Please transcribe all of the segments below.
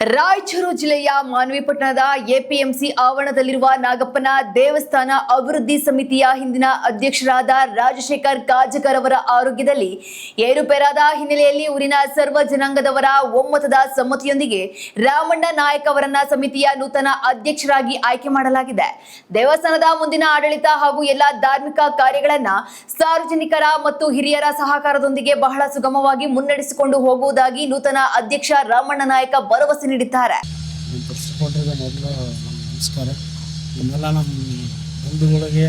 ರಾಯಚೂರು ಜಿಲ್ಲೆಯ ಮಾನ್ವಿಪಟ್ಟಣದ ಎಪಿಎಂಸಿ ಆವರಣದಲ್ಲಿರುವ ನಾಗಪ್ಪನ ದೇವಸ್ಥಾನ ಅಭಿವೃದ್ಧಿ ಸಮಿತಿಯ ಹಿಂದಿನ ಅಧ್ಯಕ್ಷರಾದ ರಾಜಶೇಖರ್ ಕಾಜಕರ್ ಅವರ ಆರೋಗ್ಯದಲ್ಲಿ ಏರುಪೇರಾದ ಹಿನ್ನೆಲೆಯಲ್ಲಿ ಊರಿನ ಸರ್ವ ಜನಾಂಗದವರ ಒಮ್ಮತದ ಸಮ್ಮತಿಯೊಂದಿಗೆ ರಾಮಣ್ಣ ನಾಯಕ್ ಅವರನ್ನ ಸಮಿತಿಯ ನೂತನ ಅಧ್ಯಕ್ಷರಾಗಿ ಆಯ್ಕೆ ಮಾಡಲಾಗಿದೆ. ದೇವಸ್ಥಾನದ ಮುಂದಿನ ಆಡಳಿತ ಹಾಗೂ ಎಲ್ಲಾ ಧಾರ್ಮಿಕ ಕಾರ್ಯಗಳನ್ನು ಸಾರ್ವಜನಿಕರ ಮತ್ತು ಹಿರಿಯರ ಸಹಕಾರದೊಂದಿಗೆ ಬಹಳ ಸುಗಮವಾಗಿ ಮುನ್ನಡೆಸಿಕೊಂಡು ಹೋಗುವುದಾಗಿ ನೂತನ ಅಧ್ಯಕ್ಷ ರಾಮಣ್ಣ ನಾಯಕ ಭರವಸೆ ನೀಡಿದ್ದಾರೆ. ನಮಸ್ಕಾರ. ನಿಮ್ಮೆಲ್ಲ ನಮ್ಮ ಬಂಧುಗಳಿಗೆ,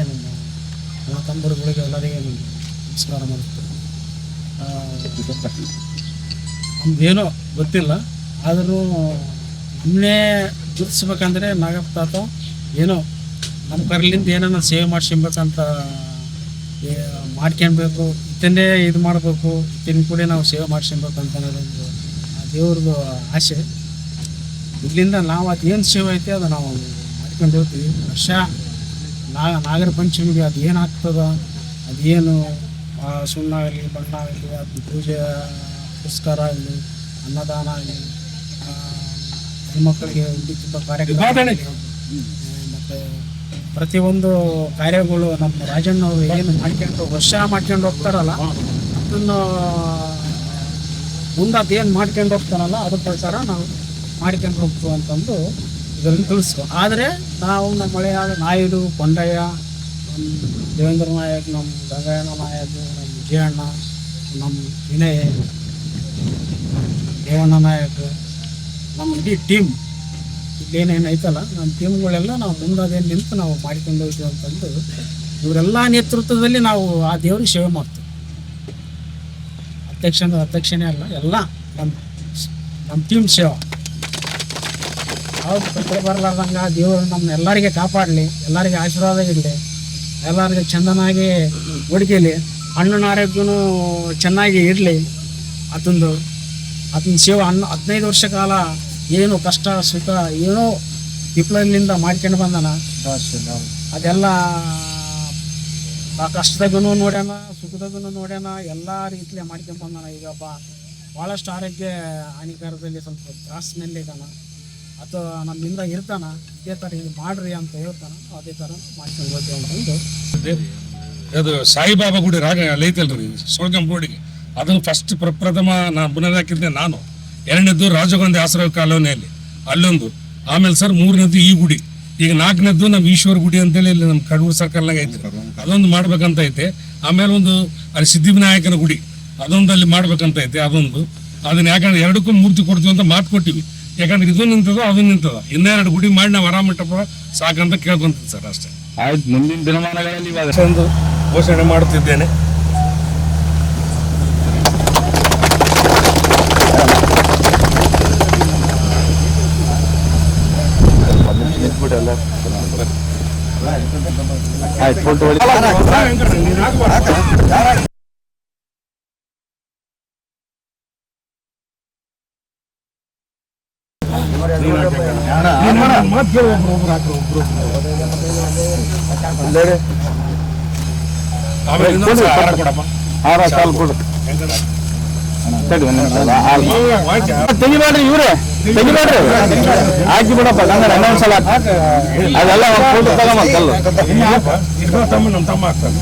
ನಮ್ಮ ತಂಬರುಗಳಿಗೆ ಎಲ್ಲರಿಗೆ ನಮಸ್ಕಾರ ಮಾಡ್ತೀನಿ. ನಮ್ದೇನೋ ಗೊತ್ತಿಲ್ಲ, ಆದರೂ ನಿನ್ನೆ ಗುರುತಿಸ್ಬೇಕಂದ್ರೆ ನಾಗಪ್ಪ ತಾತ ಏನೋ ನಮ್ಮ ಕರ್ಲಿಂದ ಏನನ್ನ ಸೇವೆ ಮಾಡಿಸ್ಬೇಕಂತ ಮಾಡ್ಕೊಳ್ಬೇಕು, ಇದನ್ನೇ ಇದು ಮಾಡಬೇಕು, ಇದನ್ನ ಕೂಡ ನಾವು ಸೇವೆ ಮಾಡಿಸ್ಬೇಕು ಅಂತ ಅನ್ನೋದೊಂದು ದೇವ್ರದ್ದು ಆಸೆ. ಇಲ್ಲಿಂದ ನಾವು ಅದೇನು ಸೇವೆ ಐತೆ ಅದು ನಾವು ಮಾಡ್ಕೊಂಡು ಹೋಗ್ತೀವಿ. ವರ್ಷ ನಾಗರ ಪಂಚಮಿಗೆ ಅದು ಏನಾಗ್ತದ, ಅದೇನು ಸುಣ್ಣ ಆಗಲಿ, ಬಣ್ಣ ಆಗಲಿ, ಅದು ಪೂಜೆ ಪುರಸ್ಕಾರ ಆಗಲಿ, ಅನ್ನದಾನ ಆಗಲಿ, ಹೆಣ್ಮಕ್ಳಿಗೆ ಉಳಿದ ಕಾರ್ಯಕ್ರಮ, ಮತ್ತು ಪ್ರತಿಯೊಂದು ಕಾರ್ಯಗಳು ನಮ್ಮ ರಾಜಣ್ಣವರು ಏನು ಮಾಡ್ಕೊಂಡು ವರ್ಷ ಮಾಡ್ಕೊಂಡು ಹೋಗ್ತಾರಲ್ಲ, ಅದನ್ನು ಮುಂದೆ ಅದೇನು ಮಾಡ್ಕೊಂಡು ಹೋಗ್ತಾರಲ್ಲ ಅದ್ರ ಪ್ರಕಾರ ನಾವು ಮಾಡ್ಕೊಂಡು ಹೋಗ್ತೀವಿ ಅಂತಂದು ಇದರಲ್ಲಿ ತಿಳಿಸ್ಕೊ. ಆದರೆ ನಾವು ನಮ್ಮ ಮಳೆಯಾಳ ನಾಯ್ಡು, ಕೊಂಡಯ್ಯ, ನಮ್ಮ ದೇವೇಂದ್ರ ನಾಯಕ್, ನಮ್ಮ ಗಂಗಯ್ಯನ ನಾಯಕ್, ನಮ್ಮ ವಿಜಯಣ್ಣ, ನಮ್ಮ ವಿನಯ್, ದೇವಣ್ಣ ನಾಯಕ್, ನಮ್ಮ ಇಡೀ ಟೀಮ್ ಇಲ್ಲೇನೇನು ಐತಲ್ಲ ನಮ್ಮ ಟೀಮ್ಗಳೆಲ್ಲ ನಾವು ಮುಂದಾದೇನು ನಿಂತು ನಾವು ಮಾಡ್ಕೊಂಡು ಹೋಗ್ತೀವಿ ಅಂತಂದು ಇವರೆಲ್ಲ ನೇತೃತ್ವದಲ್ಲಿ ನಾವು ಆ ದೇವ್ರಿಗೆ ಸೇವೆ ಮಾಡ್ತೀವಿ. ಅಧ್ಯಕ್ಷನೇ ಅಲ್ಲ, ಎಲ್ಲ ನಮ್ಮ ಟೀಮ್ ಸೇವೆ. ಯಾವ್ದು ತೊಂದರೆ ಬರಲಾರ್ದಂಗೆ ದೇವರು ನಮ್ಮ ಎಲ್ಲರಿಗೆ ಕಾಪಾಡಲಿ, ಎಲ್ಲರಿಗೆ ಆಶೀರ್ವಾದ ಇರಲಿ, ಎಲ್ಲರಿಗೆ ಚಂದನಾಗಿ ಒಡ್ಕಲಿ, ಹಣ್ಣಿನ ಆರೋಗ್ಯನೂ ಚೆನ್ನಾಗಿ ಇರಲಿ. ಅದೊಂದು ಸೇವೆ 15 ವರ್ಷ ಕಾಲ ಏನು ಕಷ್ಟ ಸುಖ ಏನೋ ವಿಪ್ಲವದಿಂದ ಮಾಡ್ಕೊಂಡು ಬಂದನ, ಅದೆಲ್ಲ ಕಷ್ಟದಾಗೂ ನೋಡ್ಯಾನ, ಸುಖದಾಗೂ ನೋಡ್ಯಾನ, ಎಲ್ಲ ರೀತಿಯಲ್ಲಿ ಮಾಡ್ಕೊಂಡು ಬಂದಾನ. ಈಗ ಭಾಳಷ್ಟು ಆರೋಗ್ಯ ಹಾನಿಕಾರದಲ್ಲಿ ಸ್ವಲ್ಪ ತ್ರಾಸಿನಲ್ಲಿ ಇದ್ದಾನ. ಅಥವಾ ನಮ್ಮಿಂದ ಇರ್ತಾನ, ಇದೇ ಥರ ಇದು ಮಾಡ್ರಿ ಅಂತ ಹೇಳ್ತಾನ, ಅದೇ ಥರ ಮಾಡ್ಕೊಂಡು ಹೋಗ್ತೀವಿ ಅಂತಂದು. ಅದು ಸಾಯಿಬಾಬಾ ಗುಡಿ ಐತಲ್ರಿ ಸೋಳ್ಗಂ ರೋಡಿಗೆ, ಅದು ಫಸ್ಟ್ ಪ್ರಥಮ ಬುನಾದಿ ಹಾಕಿದ್ದೆ ನಾನು. 2ನೇದ್ದು ರಾಜಗೊಂದಿ ಆಶ್ರಯ ಕಾಲೋನಿಯಲ್ಲಿ ಅಲ್ಲೊಂದು, ಆಮೇಲೆ ಸರ್ 3ನೇದ್ದು ಈ ಗುಡಿ, ಈಗ 4ನೇದ್ದು ನಮ್ಮ ಈಶ್ವರ ಗುಡಿ ಅಂತೇಳಿ ಇಲ್ಲಿ ನಮ್ಮ ಕಡೂರು ಸರ್ಕಲ್ನಾಗ ಐತೆ, ಅದೊಂದು ಮಾಡ್ಬೇಕಂತ ಐತೆ. ಆಮೇಲೆ ಒಂದು ಅಲ್ಲಿ ಸಿದ್ಧಿವಿನಾಯಕನ ಗುಡಿ ಅದೊಂದು ಅಲ್ಲಿ ಮಾಡ್ಬೇಕಂತ ಐತೆ. ಅದನ್ನ ಯಾಕಂದ್ರೆ 2ಕ್ಕೂ ಮೂರ್ತಿ ಕೊಡ್ತೀವಿ ಅಂತ ಮಾತು ಕೊಟ್ಟಿವಿ. ಯಾಕಂದ್ರೆ ಇದು ನಿಂತದ ಅದು ನಿಂತದ, ಇನ್ನೂ 2 ಗುಡಿ ಮಾಡಿ ನಾವು ಆರಾಮಟ್ಟಪ್ಪ ಸಾಕಂತ ಕೇಳ್ಕೊಂತೀವಿ ಸರ್, ಅಷ್ಟೇ. ಆಯ್ತು, ಮುಂದಿನ ದಿನಮಾನಗಳಲ್ಲಿ ಒಂದು ಘೋಷಣೆ ಮಾಡುತ್ತಿದ್ದೇನೆ. ಆಯ್ತು, ಫೋಟೋ ತೆಗಿಬೇಡ್ರಿ, ಇವ್ರೆ ತೆಗಿಬೇಡ್ರಿ, ಹಾಕಿ ಬಿಡಪ್ಪ ಗಂಗರ ಇನ್ನೊಂದ್ಸಲ ಅದೆಲ್ಲ ಫೋಟೋ ತಗೊಂಬಲ್ಲ. ನಮ್ಮ ತಮ್ಮ ಆಗ್ತಾನೆ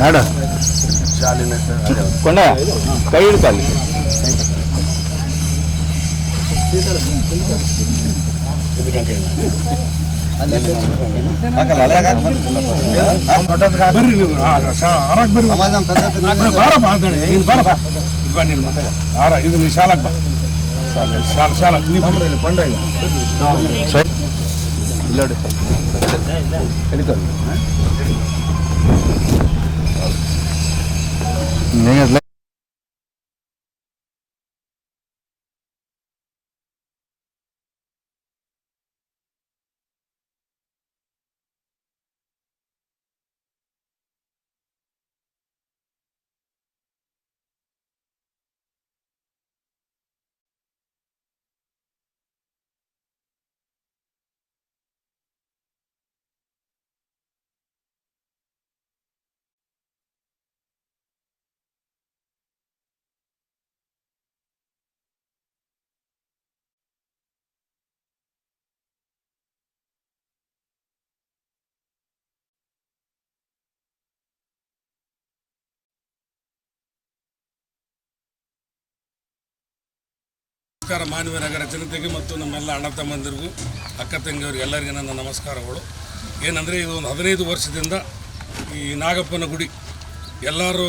ನಾಡ ಕೊಂಡ ಕೈ ಹಿಡ್ಕಲ್ಲಿ ಇದು ಶಾಲಕ್ ಬಾ, ಶಾಲಕ್ ಇಲ್ಲ ನಮಸ್ಕಾರ ಮಾನವೀಯ ನಗರ ಜನತೆಗೆ ಮತ್ತು ನಮ್ಮೆಲ್ಲ ಅಣ್ಣ ತಮ್ಮಂದಿರಿಗೂ ಅಕ್ಕ ತಂಗಿಯವ್ರಿಗೆ ಎಲ್ಲರಿಗೂ ನನ್ನ ನಮಸ್ಕಾರಗಳು. ಏನಂದರೆ ಇದು ಒಂದು 15 ವರ್ಷದಿಂದ ಈ ನಾಗಪ್ಪನ ಗುಡಿ ಎಲ್ಲರೂ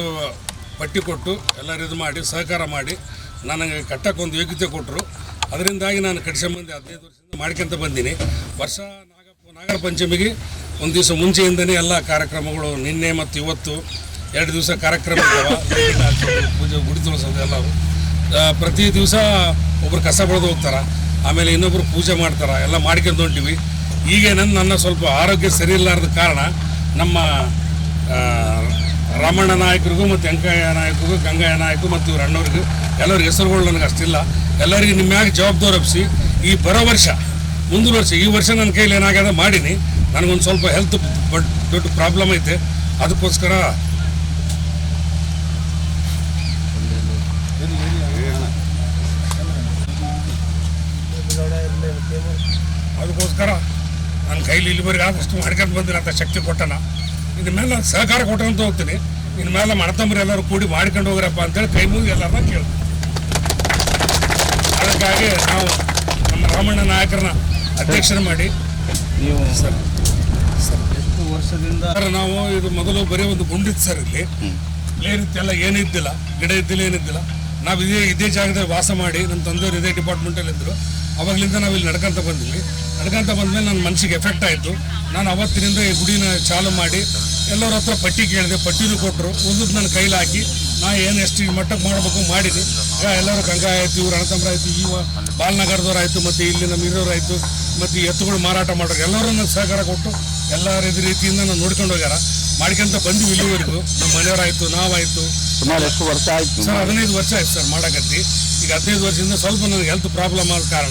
ಪಟ್ಟಿ ಕೊಟ್ಟು ಎಲ್ಲರೂ ಇದು ಮಾಡಿ ಸಹಕಾರ ಮಾಡಿ ನನಗೆ ಕಟ್ಟಕ್ಕೊಂದು ಯೋಗ್ಯತೆ ಕೊಟ್ಟರು. ಅದರಿಂದಾಗಿ ನಾನು ಕಟ್ಸಂಬಂದಿ 15 ವರ್ಷದಿಂದ ಮಾಡ್ಕೊಂತ ಬಂದೀನಿ. ವರ್ಷ ನಾಗರ ಪಂಚಮಿಗೆ ಒಂದು ದಿವಸ ಮುಂಚೆಯಿಂದನೇ ಎಲ್ಲ ಕಾರ್ಯಕ್ರಮಗಳು ನಿನ್ನೆ ಮತ್ತು ಇವತ್ತು 2 ದಿವಸ ಕಾರ್ಯಕ್ರಮ ಇದ್ದಾವೆ. ಪೂಜೆ ಗುಡಿ ತುಳಿಸೋದು ಎಲ್ಲರೂ ಪ್ರತಿ ದಿವಸ ಒಬ್ರು ಕಸ ಬೆಳೆದು ಹೋಗ್ತಾರೆ, ಆಮೇಲೆ ಇನ್ನೊಬ್ರು ಪೂಜೆ ಮಾಡ್ತಾರೆ, ಎಲ್ಲ ಮಾಡ್ಕೊಂಡು ಹೊಂಟಿವಿ. ಈಗೇನಂದು ನನ್ನ ಸ್ವಲ್ಪ ಆರೋಗ್ಯ ಸರಿ ಇಲ್ಲಾರ್ದ ಕಾರಣ ನಮ್ಮ ರಾಮಣ್ಣ ನಾಯಕರಿಗೂ ಮತ್ತು ವೆಂಕಯ್ಯ ನಾಯಕರಿಗೂ ಗಂಗಯ್ಯ ನಾಯಕರು ಮತ್ತು ಇವ್ರ ಅಣ್ಣವ್ರಿಗೂ ಎಲ್ಲರಿಗೂ ಹೆಸರುಗಳು ನನಗೆ ಅಷ್ಟಿಲ್ಲ. ಎಲ್ಲರಿಗೂ ನಿಮ್ಮ ಮ್ಯಾಗ ಜವಾಬ್ದಾರಿ ಒಪ್ಪಿಸಿ ಈ ಬರೋ ವರ್ಷ ಮುಂದಿನ ವರ್ಷ ಈ ವರ್ಷ ನನ್ನ ಕೈಲಿ ಏನಾಗ್ಯದ ಮಾಡೀನಿ. ನನಗೊಂದು ಸ್ವಲ್ಪ ಹೆಲ್ತ್ ದೊಡ್ಡ ಪ್ರಾಬ್ಲಮ್ ಐತೆ, ಅದಕ್ಕೋಸ್ಕರ ನನ್ನ ಕೈಲಿ ಇಲ್ಲಿವರೆಗೆ ಆದಷ್ಟು ಮಾಡ್ಕೊಂಡು ಬಂದಿಲ್ಲ ಅಂತ ಶಕ್ತಿ ಕೊಟ್ಟನ. ಇನ್ನು ಮೇಲೆ ನಾನು ಸಹಕಾರ ಕೊಟ್ಟಂತ ಹೋಗ್ತೀನಿ. ಇನ್ನು ಮೇಲೆ ಮಣತಂಬ್ರಿ ಎಲ್ಲರೂ ಕೂಡಿ ಮಾಡ್ಕೊಂಡು ಹೋಗ್ರಪ್ಪ ಅಂತೇಳಿ ಕೈ ಮುಗಿ ಎಲ್ಲರನ್ನ ಕೇಳ್ತೀನಿ. ಅದಕ್ಕಾಗಿ ನಾವು ನಮ್ಮ ರಾಮಣ್ಣ ನಾಯಕರನ್ನ ಅಧ್ಯಕ್ಷರ ಮಾಡಿ ನೀವು ಸರ್ ಎಷ್ಟು ವರ್ಷದಿಂದ ನಾವು ಇದು ಮೊದಲು ಬರೀ ಒಂದು ಗುಂಡಿತ್ತು ಸರ್, ಇಲ್ಲಿ ಪ್ಲೇನ್ ಇತ್ತೆಲ್ಲ ಏನಿದ್ದಿಲ್ಲ, ಗಿಡ ಇದ್ದಿಲ್ಲ, ಏನಿದ್ದಿಲ್ಲ. ನಾವು ಇದೇ ಜಾಗದಲ್ಲಿ ವಾಸ ಮಾಡಿ ನಮ್ಮ ತಂದೆಯವರು ಇದೇ ಡಿಪಾರ್ಟ್ಮೆಂಟಲ್ಲಿ ಇದ್ದರು. ಅವಾಗಲಿಂದ ನಾವು ಇಲ್ಲಿ ನಡ್ಕೊಂತ ಬಂದ್ವಿ. ನಡ್ಕೊಂತ ಬಂದಮೇಲೆ ನನ್ನ ಮನಸ್ಸಿಗೆ ಎಫೆಕ್ಟ್ ಆಯಿತು. ನಾನು ಅವತ್ತಿನಿಂದ ಈ ಗುಡಿನ ಚಾಲು ಮಾಡಿ ಎಲ್ಲರ ಹತ್ರ ಪಟ್ಟಿ ಕೇಳಿದೆ, ಪಟ್ಟಿನೂ ಕೊಟ್ಟರು. ಉಳಿದು ನನ್ನ ಕೈಲಿ ಹಾಕಿ ನಾ ಏನು ಎಷ್ಟು ಮಟ್ಟಕ್ಕೆ ಮಾಡಬೇಕು ಮಾಡಿದೆ. ಈಗ ಎಲ್ಲರೂ ಗಂಗಾಯ ಆಯಿತು, ಇವ್ರು ಅಣ್ಣತಂಬ್ರ ಆಯಿತು, ಬಾಲ್ನಗರದವ್ರು ಆಯಿತು, ಮತ್ತು ಇಲ್ಲಿ ನಮ್ಮ ಹಿರಿಯವರು ಆಯಿತು, ಮತ್ತು ಈ ಎತ್ತುಗಳು ಮಾರಾಟ ಮಾಡೋರು ಎಲ್ಲರೂ ನನಗೆ ಸಹಕಾರ ಕೊಟ್ಟು ಎಲ್ಲ ರೀತಿಯಿಂದ ನಾನು ನೋಡ್ಕೊಂಡು ಹೋಗ್ಯಾರ. ಮಾಡ್ಕೊಂತ ಬಂದ್ವಿ ಇಲ್ಲಿವರೆಗೂ. ನಮ್ಮ ಮನೆಯವರಾಯಿತು, ನಾವಾಯಿತು. ಸುಮಾರು ಎಷ್ಟು ವರ್ಷ ಆಯ್ತು ಸರ್ 15 ವರ್ಷ ಆಯ್ತು ಸರ್ ಮಾಡಕತ್ತಿ. ಈಗ 15 ವರ್ಷದಿಂದ ಸ್ವಲ್ಪ ನನಗೆ ಹೆಲ್ತ್ ಪ್ರಾಬ್ಲಮ್ ಆದ ಕಾರಣ